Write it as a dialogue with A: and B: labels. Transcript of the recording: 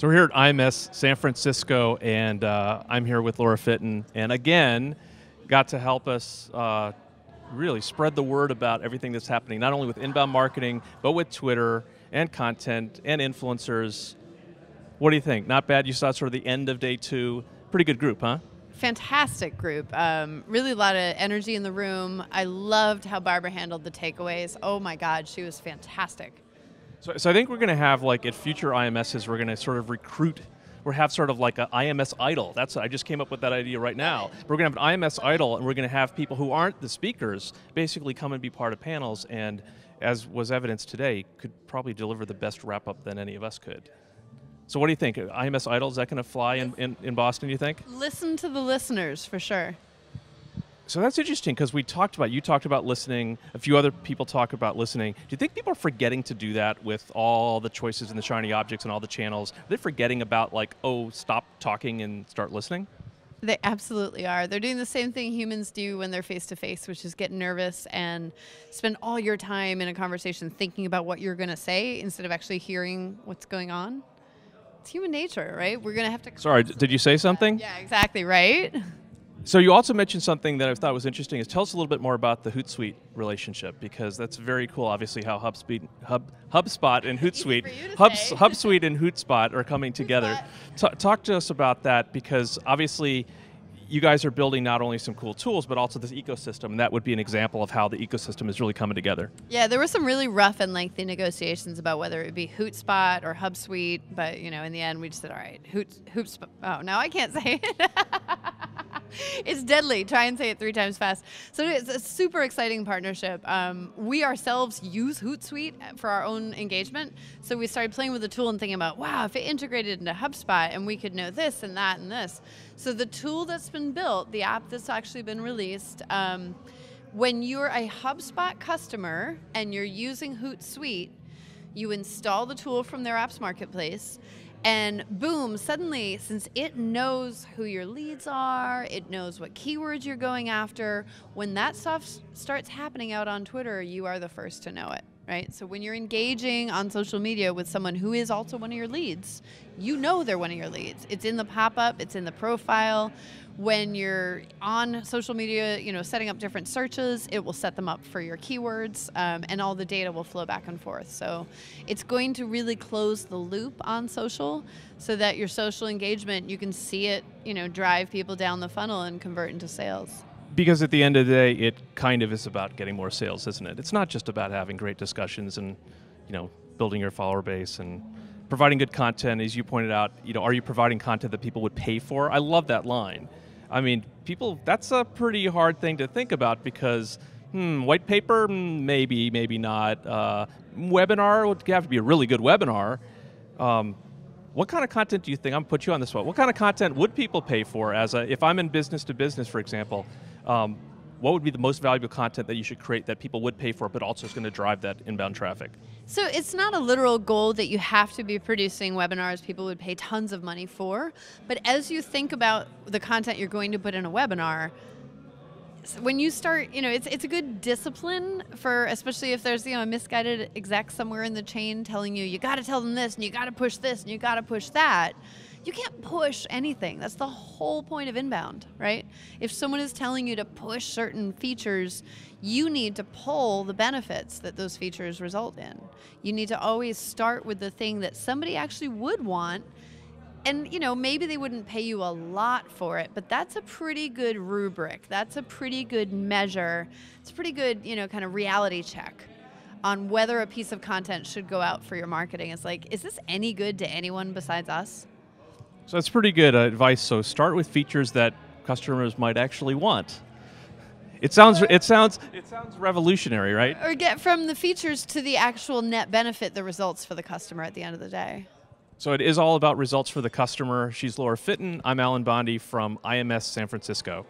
A: So we're here at IMS San Francisco, and I'm here with Laura Fitton, and again, got to help us really spread the word about everything that's happening, not only with inbound marketing, but with Twitter and content and influencers. What do you think? Not bad? You saw sort of the end of day two. Pretty good group, huh?
B: Fantastic group. Really a lot of energy in the room. I loved how Barbara handled the takeaways. Oh my God, she was fantastic.
A: So I think we're going to have, like at future IMSs, we're going to sort of recruit, or have sort of like an IMS idol. I just came up with that idea right now. We're going to have an IMS idol, and we're going to have people who aren't the speakers basically come and be part of panels, and as was evidenced today, could probably deliver the best wrap-up than any of us could. So what do you think? IMS idol, is that going to fly in Boston, you think?
B: Listen to the listeners, for sure.
A: So that's interesting, because you talked about listening, a few other people talk about listening. Do you think people are forgetting to do that with all the choices and the shiny objects and all the channels? Are they forgetting about, like, oh, stop talking and start listening?
B: They absolutely are. They're doing the same thing humans do when they're face-to-face, which is get nervous and spend all your time in a conversation thinking about what you're going to say instead of actually hearing what's going on. It's human nature, right? We're going to have to...
A: Sorry, did you say something?
B: Yeah, exactly, right?
A: So you also mentioned something that I thought was interesting, is tell us a little bit more about the Hootsuite relationship, because that's very cool, obviously, how Hubspot and Hootsuite, Hubsuite and Hubspot are coming together. Talk to us about that, because obviously you guys are building not only some cool tools, but also this ecosystem, and that would be an example of how the ecosystem is really coming together.
B: Yeah, there were some really rough and lengthy negotiations about whether it would be Hubspot or Hubsuite, but you know, in the end we just said, all right, Hubspot. Oh, now I can't say it. It's deadly. Try and say it 3 times fast. So it's a super exciting partnership. We ourselves use Hootsuite for our own engagement. So we started playing with the tool and thinking about, wow, if it integrated into HubSpot and we could know this and that and this. So the tool that's been built, the app that's actually been released, when you're a HubSpot customer and you're using Hootsuite, you install the tool from their apps marketplace, and boom, suddenly, since it knows who your leads are, it knows what keywords you're going after, when that stuff starts happening out on Twitter, you are the first to know it, right? So when you're engaging on social media with someone who is also one of your leads, you know they're one of your leads. It's in the pop-up, it's in the profile. When you're on social media, you know, setting up different searches, it will set them up for your keywords, and all the data will flow back and forth. So it's going to really close the loop on social, so that your social engagement, you can see it, you know, drive people down the funnel and convert into sales.
A: Because at the end of the day, it kind of is about getting more sales, isn't it? It's not just about having great discussions and, you know, building your follower base and providing good content. As you pointed out, you know, are you providing content that people would pay for? I love that line. I mean, people, that's a pretty hard thing to think about, because, white paper, maybe, maybe not. Webinar would have to be a really good webinar. What kind of content do you think, I'm gonna put you on the spot, what kind of content would people pay for if I'm in business to business, for example, what would be the most valuable content that you should create that people would pay for, but also is going to drive that inbound traffic?
B: So it's not a literal goal that you have to be producing webinars people would pay tons of money for, but as you think about the content you're going to put in a webinar, when you start, you know, it's a good discipline for, especially if there's, you know, a misguided exec somewhere in the chain telling you, you got to tell them this, and you got to push this, and you got to push that. You can't push anything. That's the whole point of inbound, right? If someone is telling you to push certain features, you need to pull the benefits that those features result in. You need to always start with the thing that somebody actually would want. And, you know, maybe they wouldn't pay you a lot for it, but that's a pretty good rubric. That's a pretty good measure. It's a pretty good, you know, kind of reality check on whether a piece of content should go out for your marketing. It's like, is this any good to anyone besides us?
A: So that's pretty good advice. So start with features that customers might actually want. It sounds revolutionary, right?
B: Or get from the features to the actual net benefit, the results for the customer at the end of the day.
A: So it is all about results for the customer. She's Laura Fitton. I'm Bonde from IMS San Francisco.